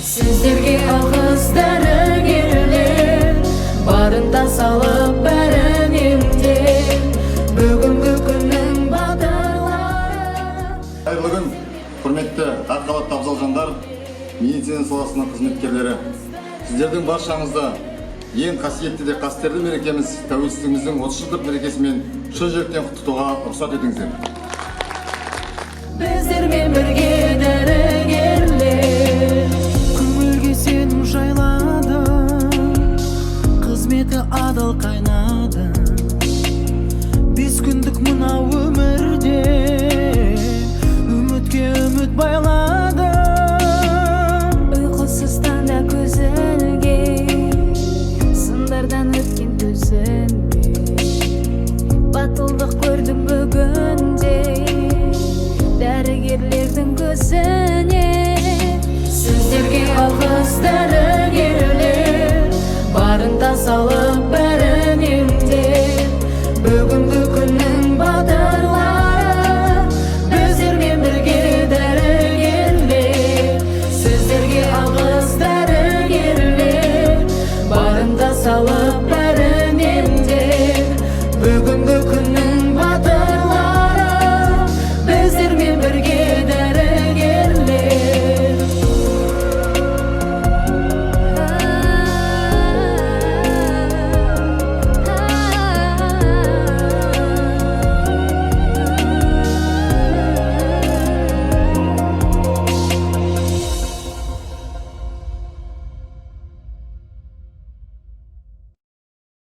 Sizlerге alғыс дәрігерлер, барында салып бәрін емдер, бүгінгі күннің батырлары. Қайырлы күн, құрметті Аққабатты абзал жандар, медицина саласының қызметкерлері. Сіздердің баршаңызды ең қасиетті де қастерді мерекеміз тәуелсіздігіміздің 30 жылдық мерекесімен шын жүректен құттықтауға рұқсат етіңіздер. Біздермен бірге дәрігерлер, көңілге сенім жайлады, қызметі адал қайнады. 5 күндік мына өмірде үмітке үміт байлады. ұйқысыздан да көз ілген, сындардан өткен төзімде, батылдық көрдім бүгінде дәрігерлердің көзіне. Сіздерге алғыс